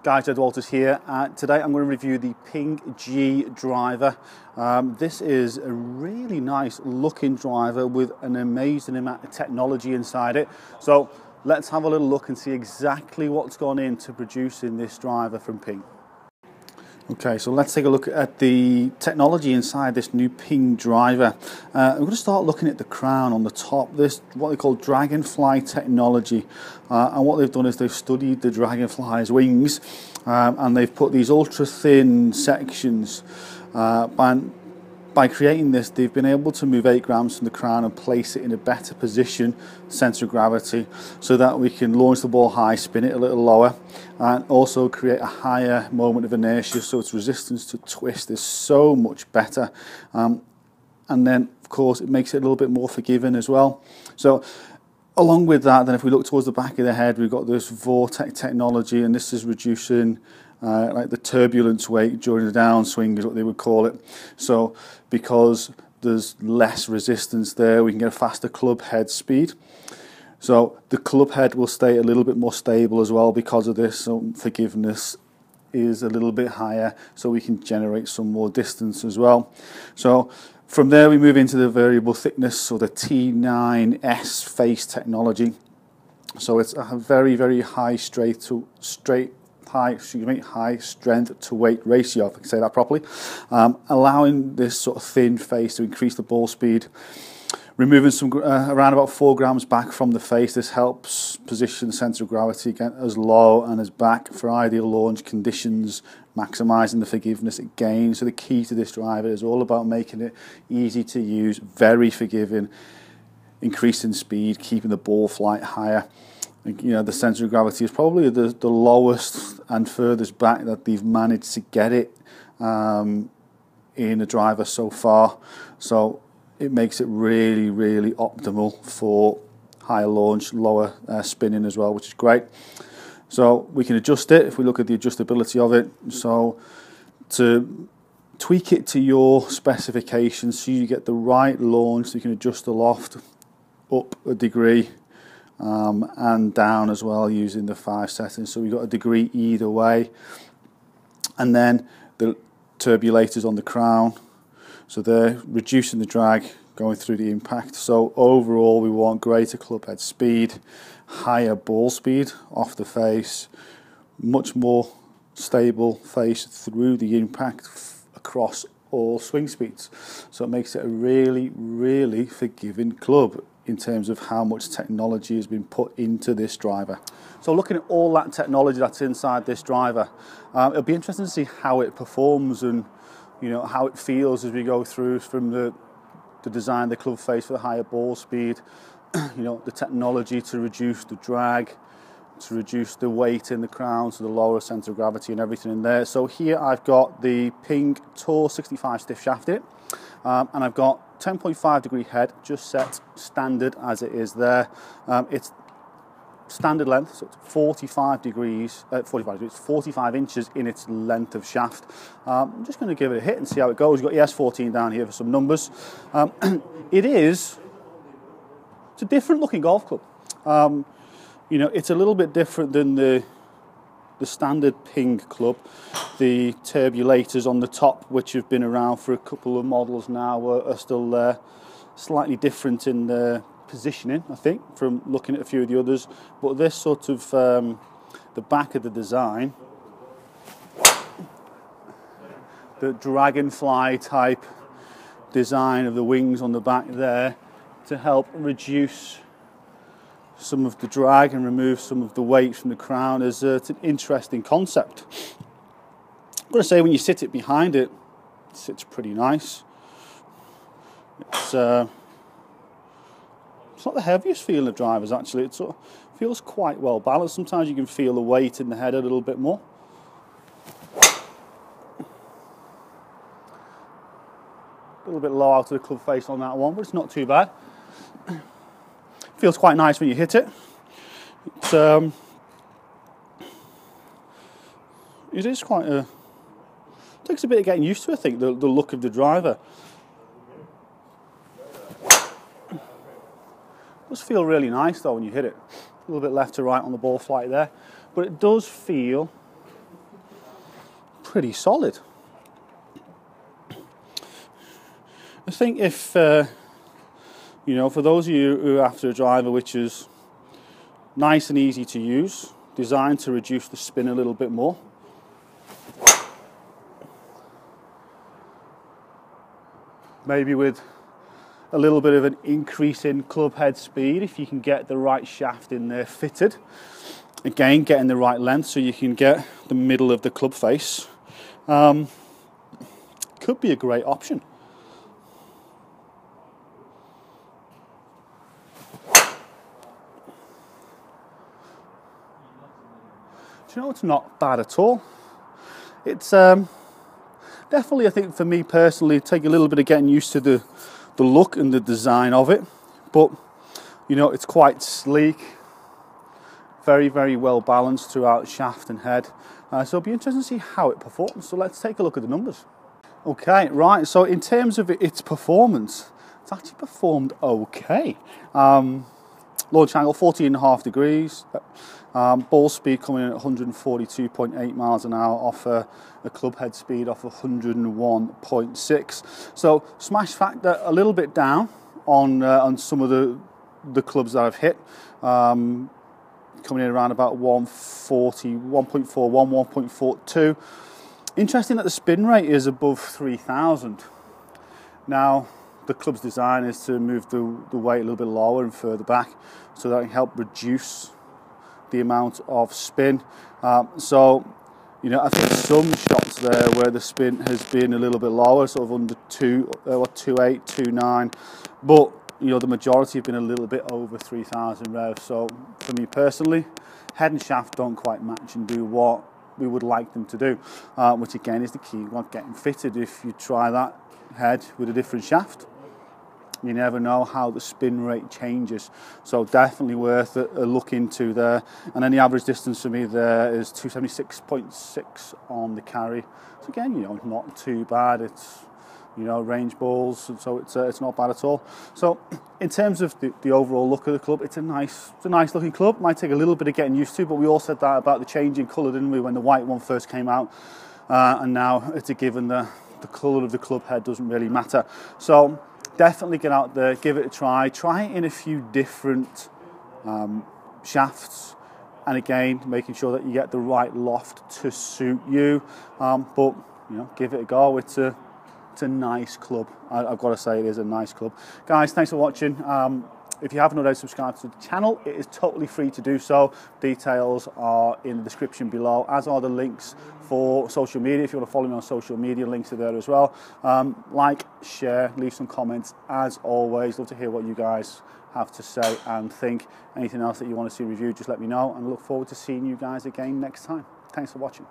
Guys, Ed Walters here. Today I'm going to review the Ping G driver. This is a really nice looking driver with an amazing amount of technology inside it. So let's have a little look and see exactly what's gone into producing this driver from Ping. Okay, so let's take a look at the technology inside this new Ping driver. I'm going to start looking at the crown on the top. This what they call dragonfly technology, and what they've done is they've studied the dragonfly's wings, and they've put these ultra thin sections. By creating this, they've been able to move 8 grams from the crown and place it in a better position, centre of gravity, so that we can launch the ball high, spin it a little lower, and also create a higher moment of inertia, so its resistance to twist is so much better. And then, of course, it makes it a little bit more forgiving as well. So, along with that, then if we look towards the back of the head, we've got this vortex technology, and this is reducing like the turbulence weight during the downswing is what they would call it. So because there's less resistance there, we can get a faster club head speed. So the club head will stay a little bit more stable as well because of this. So forgiveness is a little bit higher, so we can generate some more distance as well. So from there we move into the variable thickness, or the T9S face technology. So it's a very, very high high strength to weight ratio, if I can say that properly, allowing this sort of thin face to increase the ball speed, removing some around about 4 grams back from the face. This helps position the centre of gravity again as low and as back for ideal launch conditions, maximising the forgiveness it gains. So the key to this driver is all about making it easy to use, very forgiving, increasing speed, keeping the ball flight higher. You know, the centre of gravity is probably the lowest and furthest back that they've managed to get it in a driver so far. So it makes it really, really optimal for higher launch, lower spinning as well, which is great. So we can adjust it if we look at the adjustability of it. So to tweak it to your specifications so you get the right launch, so you can adjust the loft up a degree, and down as well using the 5 settings. So we've got a degree either way. And then the turbulators on the crown, so they're reducing the drag going through the impact. So overall we want greater club head speed, higher ball speed off the face, much more stable face through the impact across all swing speeds. So it makes it a really, really forgiving club in terms of how much technology has been put into this driver. So looking at all that technology that's inside this driver, it'll be interesting to see how it performs and how it feels as we go through from the design, the club face for the higher ball speed, the technology to reduce the drag, to reduce the weight in the crown, so the lower centre of gravity and everything in there. So here I've got the Ping Tour 65 stiff shaft in it, and I've got 10.5 degree head, just set standard as it is there. It's standard length, so it's 45 inches in its length of shaft. I'm just going to give it a hit and see how it goes. You've got ES14 down here for some numbers. It's a different looking golf club. It's a little bit different than the standard Ping club. The turbulators on the top, which have been around for a couple of models now, are still there. Slightly different in their positioning, I think, from looking at a few of the others. But this sort of, the back of the design, the dragonfly type design of the wings on the back there to help reduce some of the drag and remove some of the weight from the crown is it's an interesting concept. I'm going to say when you sit it behind it, it sits pretty nice. It's not the heaviest feeling of drivers actually. It sort of feels quite well balanced. Sometimes you can feel the weight in the head a little bit more. A little bit low out of the club face on that one, but it's not too bad. Feels quite nice when you hit it. It is quite a... It takes a bit of getting used to, I think, the look of the driver. It does feel really nice though when you hit it. A little bit left to right on the ball flight there. But it does feel pretty solid. I think if, you know, for those of you who are after a driver which is nice and easy to use, designed to reduce the spin a little bit more, maybe with a little bit of an increase in club head speed, if you can get the right shaft in there fitted, again getting the right length so you can get the middle of the club face, could be a great option. Do you know, it's not bad at all. It's definitely, I think for me personally, take a little bit of getting used to the look and the design of it, but you know, it's quite sleek, very, very well balanced throughout shaft and head. So it'll be interesting to see how it performs. So let's take a look at the numbers. Okay, right, so in terms of its performance, it's actually performed okay. Launch angle 14.5 degrees, ball speed coming in at 142.8 miles an hour off a club head speed of 101.6. So smash factor a little bit down on some of the clubs that I've hit, coming in around about 140, 1.41, 1.42. Interesting that the spin rate is above 3,000. Now, the club's design is to move the weight a little bit lower and further back, so that can help reduce the amount of spin. So, you know, I've hit some shots there where the spin has been a little bit lower, sort of under 2.8, 2.9, but you know, the majority have been a little bit over 3,000 revs. So for me personally, head and shaft don't quite match and do what we would like them to do, which again is the key about getting fitted. If you try that head with a different shaft, you never know how the spin rate changes. So definitely worth a look into there. And then the average distance for me there is 276.6 on the carry. So again, you know, not too bad. It's, you know, range balls, so it's not bad at all. So in terms of the overall look of the club, it's a nice looking club. Might take a little bit of getting used to, but we all said that about the change in colour, didn't we, when the white one first came out, and now it's a given the colour of the club head doesn't really matter. So definitely get out there, give it a try it in a few different shafts, and again making sure that you get the right loft to suit you, but you know, give it a go. It's a nice club. I've got to say, it is a nice club. Guys, thanks for watching. If you haven't already subscribed to the channel, it is totally free to do so. Details are in the description below, as are the links for social media. If you want to follow me on social media, links are there as well. Like, share, leave some comments. As always, love to hear what you guys have to say and think. Anything else that you want to see reviewed, just let me know, and I look forward to seeing you guys again next time. Thanks for watching.